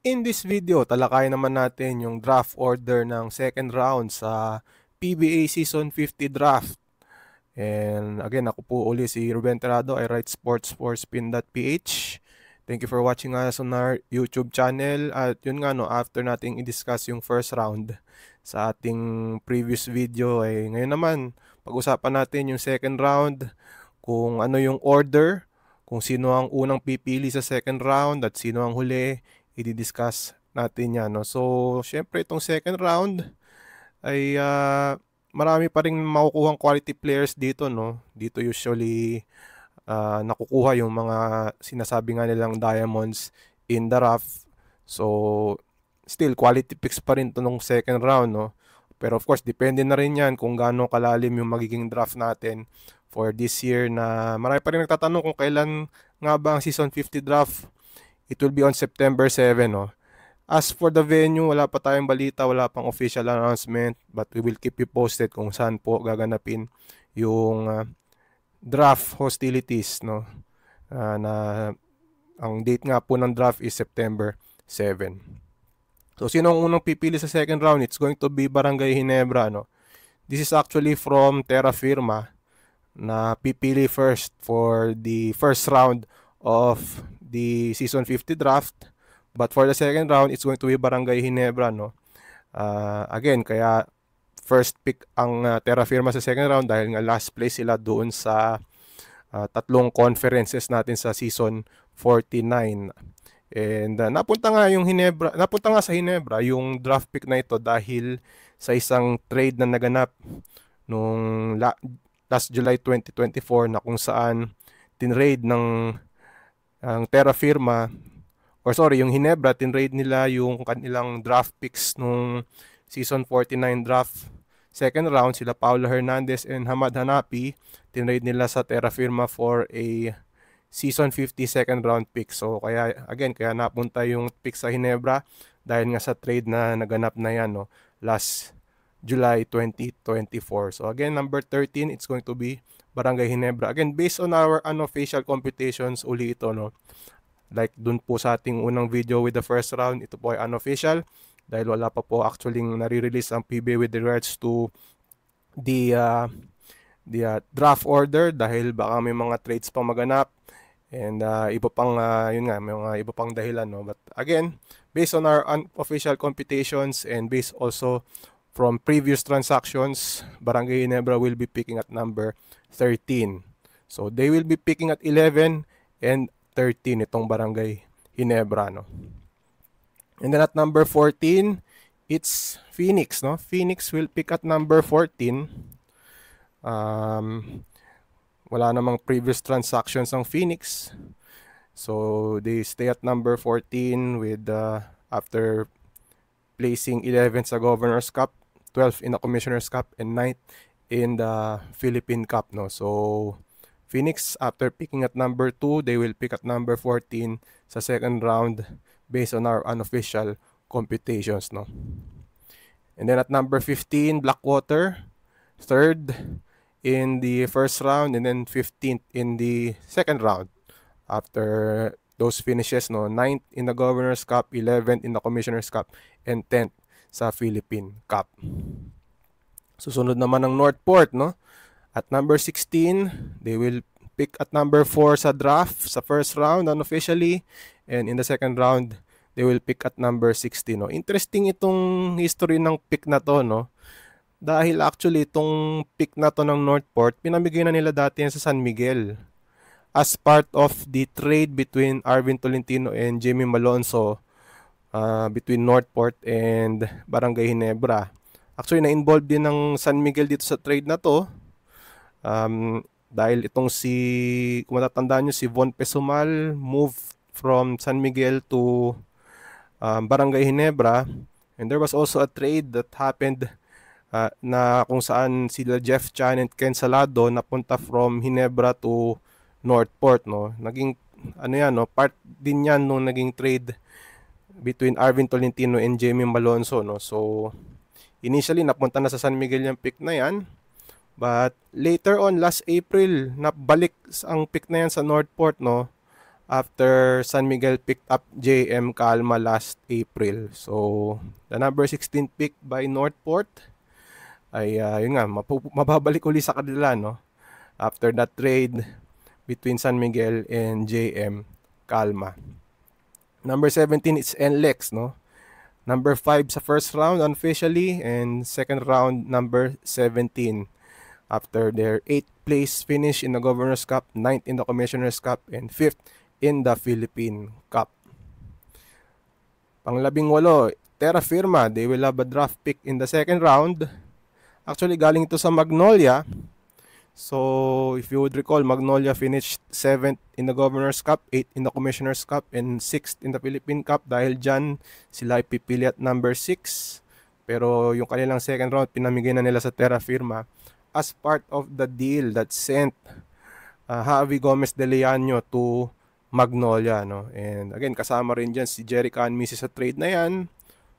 In this video, talakayin naman natin yung draft order ng second round sa PBA Season 50 Draft. And again, ako po uli si Ruben Terrado. I write sports for spin.ph. Thank you for watching us on our YouTube channel. At yun nga, no, after nating i-discuss yung first round sa ating previous video, ngayon naman, pag-usapan natin yung second round, kung ano yung order, kung sino ang unang pipili sa second round at sino ang huli, i-discuss natin yan. No? So, syempre itong second round ay marami pa rin makukuhang quality players dito. No? Dito usually nakukuha yung mga sinasabi nga nilang diamonds in the rough. So, still quality picks pa rin to nung second round. No? Pero of course, depende na rin yan kung gaano kalalim yung magiging draft natin for this year, na marami pa rin nagtatanong kung kailan nga ba ang Season 50 draft. It will be on September 7. No? As for the venue, wala pa tayong balita, wala pang official announcement, but we will keep you posted kung saan po gaganapin yung draft hostilities. No? Na ang date nga po ng draft is September 7. So, sino ang unang pipili sa second round? It's going to be Barangay Ginebra. No? This is actually from Terra Firma, na pipili first for the first round of the Season 50 draft. But for the second round, it's going to be Barangay Ginebra. No? Again, kaya first pick ang Terra Firma sa second round dahil nga last place sila doon sa tatlong conferences natin sa Season 49. And napunta nga sa Ginebra yung draft pick na ito dahil sa isang trade na naganap nung last July 2024, na kung saan tinrade ng ang Terra Firma, yung Ginebra, tinrade nila yung kanilang draft picks nung Season 49 draft second round, sila Paolo Hernandez and Hamad Hanapi, tinrade nila sa Terra Firma for a Season 50 second round pick. So kaya napunta yung pick sa Ginebra dahil nga sa trade na naganap na yan, no, last July 2024. So again, number 13, it's going to be Barangay Ginebra. Again, based on our unofficial computations uli ito, no. Like dun po sa ating unang video with the first round, ito po ay unofficial dahil wala pa po actually nare-release ang PBA with regards to the draft order, dahil baka may mga trades pang maganap and iba pang may mga iba pang dahilan, no. But again, based on our unofficial computations and based also from previous transactions, Barangay Ginebra will be picking at number 13. So they will be picking at 11 and 13 itong Barangay Ginebra, no. And then at number 14, it's Phoenix, no. Phoenix will pick at number 14. Wala namang previous transactions ang Phoenix. So they stay at number 14 with after placing 11 sa Governor's Cup, 12 in the Commissioner's Cup, and 9 in the Philippine Cup, no. So Phoenix, after picking at number 2, they will pick at number 14 sa second round based on our unofficial computations, no. And then at number 15, Blackwater, third in the first round and then 15th in the second round after those finishes, no. 9th in the Governor's Cup, 11th in the Commissioner's Cup, and 10th sa Philippine Cup. Susunod naman ng Northport, no. At number 16, they will pick at number 4 sa draft sa first round unofficially, and in the second round they will pick at number 16, no. Interesting itong history ng pick na to, no. Dahil actually itong pick na to ng Northport, pinamigay na nila dati yan sa San Miguel as part of the trade between Arvin Tolentino and Jimmy Malonzo, between Northport and Barangay Ginebra. Actually, na-involved din ng San Miguel dito sa trade na to. Dahil itong kung matatandaan nyo, si Von Pesumal moved from San Miguel to Barangay Ginebra. And there was also a trade that happened na kung saan sila Jeff Chan and Ken Salado napunta from Ginebra to Northport, no. Naging no, part din yan nung naging trade between Arvin Tolentino and Jamie Malonzo, no. So initially napunta na sa San Miguel yung pick na yan, but later on last April nabalik ang pick na yan sa Northport, no. after San Miguel picked up JM Calma last April. So, the number 16 pick by Northport ay yun nga, mababalik uli sa kanila, no? After that trade between San Miguel and JM Calma. Number 17 is NLEX, no? Number 5 sa first round unofficially, and second round number 17 after their 8th place finish in the Governor's Cup, 9th in the Commissioner's Cup, and 5th in the Philippine Cup. Pang-18, Terra Firma, they will have a draft pick in the second round. Actually, galing ito sa Magnolia. So, if you would recall, Magnolia finished 7th in the Governor's Cup, 8th in the Commissioner's Cup, and 6th in the Philippine Cup. Dahil dyan, sila ipipili at number 6. Pero yung kanilang second round, pinamigay na nila sa Terra Firma as part of the deal that sent Javi Gomez de Leano to Magnolia, no? And again, kasama rin dyan si Jerry Canmisi sa trade na yan.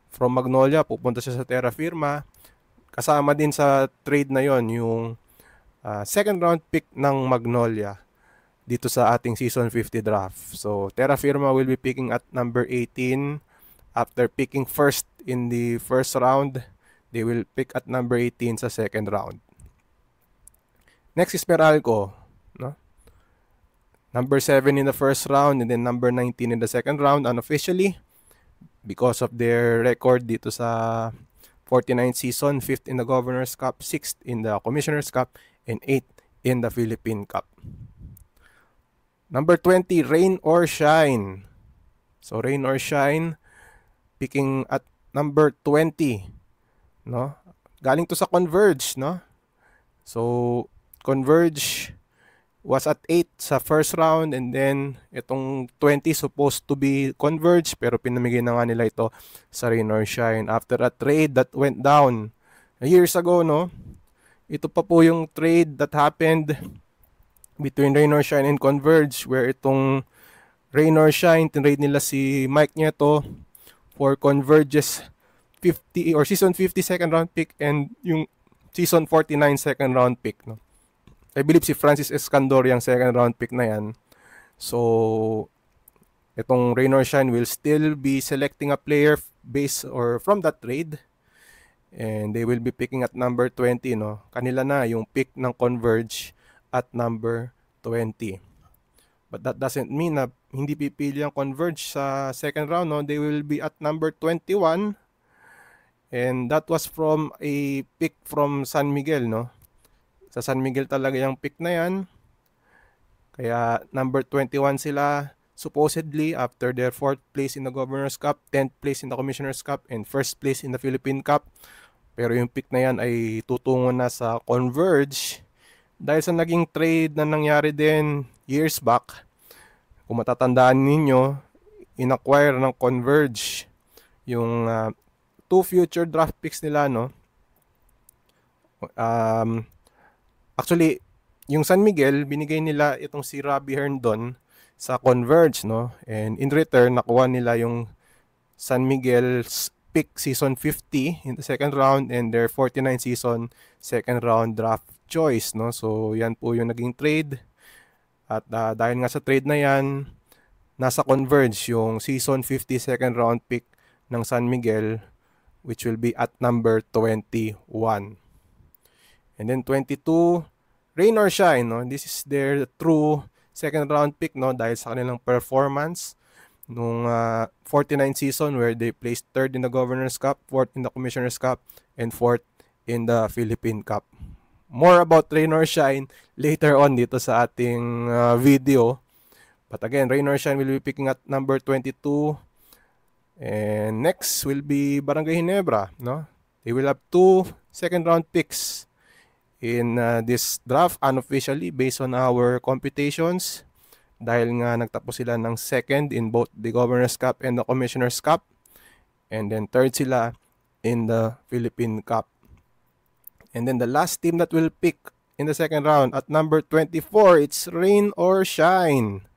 From Magnolia, pupunta siya sa Terra Firma. Kasama din sa trade na yon yung second round pick ng Magnolia dito sa ating season 50 draft. So, Terra Firma will be picking at number 18. After picking first in the first round, they will pick at number 18 sa second round. Next is Meralco, no? Number 7 in the first round and then number 19 in the second round unofficially because of their record dito sa 49th season, 5th in the Governor's Cup, 6th in the Commissioner's Cup, and 8th in the Philippine Cup. Number 20, Rain or Shine. So, Rain or Shine, picking at number 20, no? Galing to sa Converge, no? So, Converge was at 8 sa first round and then itong 20 supposed to be Converge pero pinamigay na nga nila ito sa Rain or Shine after a trade that went down years ago, no? Ito pa po yung trade that happened between Rain or Shine and Converge where itong Rain or Shine, tinrade nila si Mike Nieto for Converge's 50 or season 50 second round pick and yung season 49 second round pick, no? I believe si Francis Escandor yung second round pick na yan. So, itong Rain or Shine will still be selecting a player based or from that trade. And they will be picking at number 20, no? Kanila na yung pick ng Converge at number 20. But that doesn't mean na hindi pipili ang Converge sa second round, no? They will be at number 21. And that was from a pick from San Miguel, no? Sa San Miguel talaga yung pick na yan. Kaya number 21 sila supposedly after their 4th place in the Governor's Cup, 10th place in the Commissioner's Cup, and 1st place in the Philippine Cup. Pero yung pick na yan ay tutungo na sa Converge dahil sa naging trade na nangyari din years back. Kung matatandaan ninyo, inacquire ng Converge yung 2 future draft picks nila, no? Actually, yung San Miguel, binigay nila itong si Robbie Herndon sa Converge, no? And in return, nakuha nila yung San Miguel's pick season 50 in the second round and their 49 season second round draft choice, no? So, yan po yung naging trade. At dahil nga sa trade na yan, nasa Converge yung season 50 second round pick ng San Miguel, which will be at number 21. And then 22, Rain or Shine, no? This is their true second round pick, no? Dahil sa kanilang performance nung 49 season where they placed 3rd in the Governor's Cup, 4th in the Commissioner's Cup, and 4th in the Philippine Cup. More about Rain or Shine later on dito sa ating video. But again, Rain or Shine will be picking at number 22. And next will be Barangay Ginebra, no? They will have 2 second round picks in this draft unofficially based on our computations dahil nga nagtapos sila ng second in both the Governor's Cup and the Commissioner's Cup and then third sila in the Philippine Cup. And then the last team that will pick in the second round at number 24, it's Rain or Shine.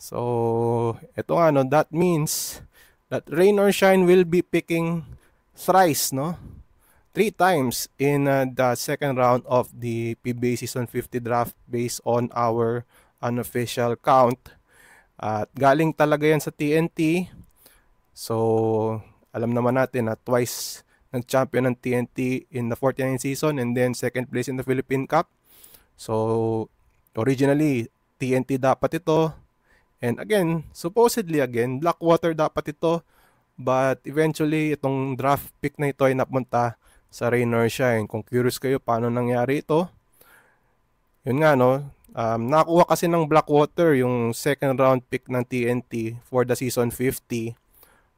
So, ito nga, no, that means that Rain or Shine will be picking thrice, no? 3 times in the second round of the PBA Season 50 draft based on our unofficial count. At galing talaga yan sa TNT. So, alam naman natin na twice nag-champion ng TNT in the 49 season and then second place in the Philippine Cup. So, originally, TNT dapat ito. And again, supposedly again, Blackwater dapat ito. But eventually, itong draft pick na ito ay napunta sa Rain or Shine. Kung curious kayo paano nangyari ito, yun nga no, nakuha kasi ng Blackwater yung second round pick ng TNT for the season 50.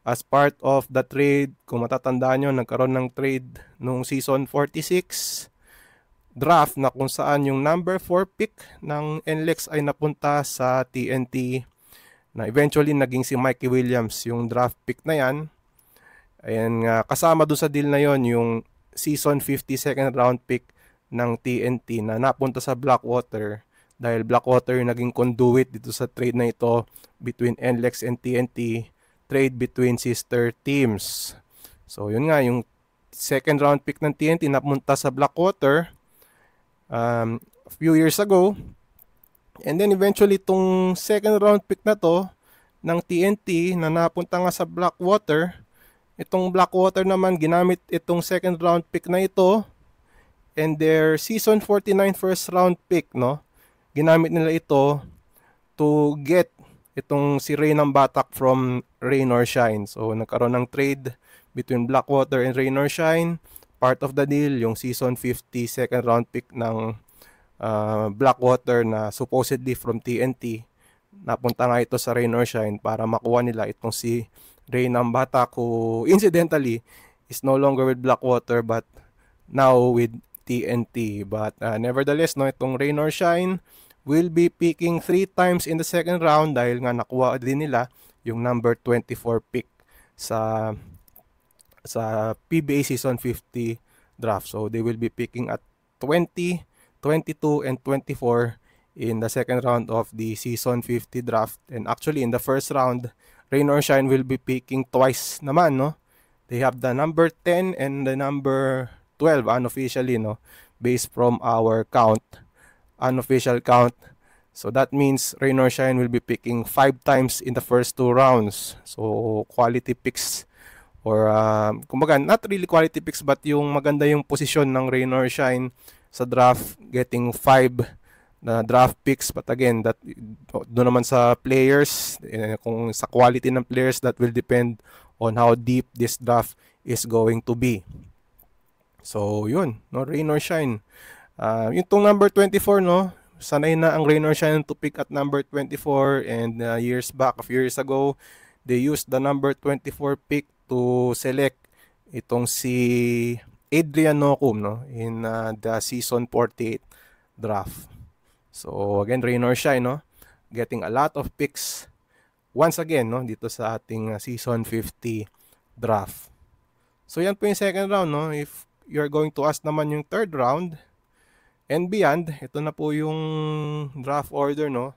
As part of the trade, kung matatandaan nyo, nagkaroon ng trade nung season 46 draft na kung saan yung number 4 pick ng NLEX ay napunta sa TNT na eventually naging si Mikey Williams yung draft pick na yan. Ayan, kasama dun sa deal na yon yung season 50 second round pick ng TNT na napunta sa Blackwater dahil Blackwater yung naging conduit dito sa trade na ito between NLEX and TNT, trade between sister teams. So yun nga, yung second round pick ng TNT napunta sa Blackwater a few years ago. And then eventually itong second round pick na to ng TNT na napunta nga sa Blackwater, itong Blackwater naman ginamit itong second round pick na ito and their season 49 first round pick, no? Ginamit nila ito to get itong si Rain ng Batak from Rain or Shine. So nagkaroon ng trade between Blackwater and Rain or Shine. Part of the deal, yung season 50 second round pick ng Blackwater na supposedly from TNT. Napunta nga ito sa Rain or Shine para makuha nila itong si Rain ng Batak, who incidentally is no longer with Blackwater but now with TNT. But nevertheless, no, itong Rain or Shine will be picking 3 times in the second round dahil nga nakuha din nila yung number 24 pick sa PBA season 50 draft. So they will be picking at 20, 22 and 24 in the second round of the season 50 draft. And actually in the first round, Rain or Shine will be picking twice naman, no? They have the number 10 and the number 12 unofficially, no? Based from our count, unofficial count. So that means Rain or Shine will be picking 5 times in the first 2 rounds. So quality picks, or kumbaga not really quality picks but yung maganda yung posisyon ng Rain or Shine sa draft, getting 5 na draft picks. But again, that doon naman sa players, kung sa quality ng players, that will depend on how deep this draft is going to be. So yun, no, Rain or Shine. Yung tong number 24, no, sanay na ang Rain or Shine to pick at number 24, and years back, a few years ago, they used the number 24 pick to select itong si Adrian Nocum, no, in the season 48 draft. So again, Rain or Shine, no, getting a lot of picks once again, no, dito sa ating season 50 draft. So yan po yung second round, no. If you're going to ask naman yung third round and beyond, ito na po yung draft order, no.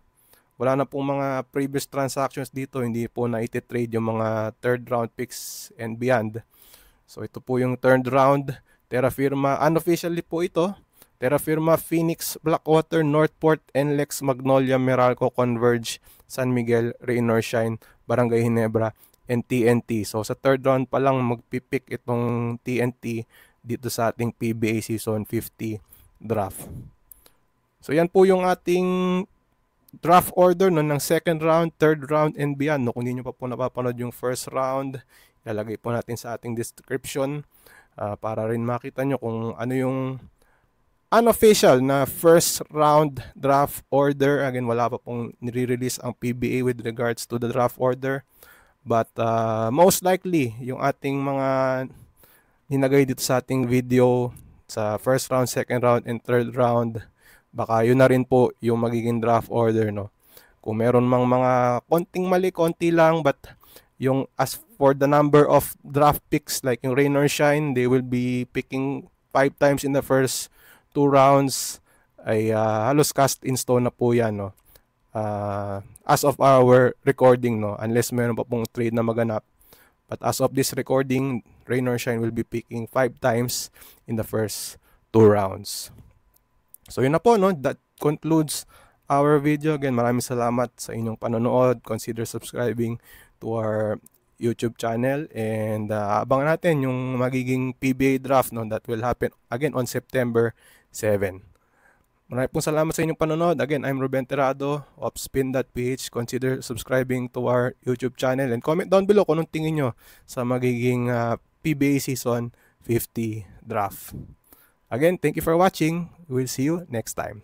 Wala na pong mga previous transactions dito, hindi po na iti-trade yung mga third round picks and beyond. So ito po yung third round, Terra Firma, unofficially po ito, Terra Firma, Phoenix, Blackwater, Northport, NLEX, Magnolia, Meralco, Converge, San Miguel, Rain or Shine, Barangay Ginebra, and TNT. So sa third round pa lang magpipick itong TNT dito sa ating PBA season 50 draft. So yan po yung ating draft order, no, ng second round, third round, and beyond. No, kung hindi nyo pa po napapanood yung first round, ilalagay po natin sa ating description para rin makita nyo kung ano yung unofficial na first round draft order. Again, wala pa pong nire-release ang PBA with regards to the draft order. But most likely, yung ating mga ninagay dito sa ating video sa first round, second round, and third round, baka yun na rin po yung magiging draft order, no. Kung meron mang mga konting mali, konti lang, but yung as for the number of draft picks, like yung Rain or Shine, they will be picking 5 times in the first 2 rounds, ay halos cast in stone na po yan, no. As of our recording, no, unless meron pa pong trade na maganap. But as of this recording, Rain or Shine will be picking 5 times in the first 2 rounds. So yun na po, no, that concludes our video. Again, maraming salamat sa inyong panonood. Consider subscribing to our YouTube channel, and abangan natin yung magiging PBA draft, no, that will happen again on September 7. Maraming pong salamat sa inyong panonood. Again, I'm Ruben Terrado of Spin.ph. Consider subscribing to our YouTube channel and comment down below kung anong tingin nyo sa magiging PBA Season 50 draft. Again, thank you for watching. We'll see you next time.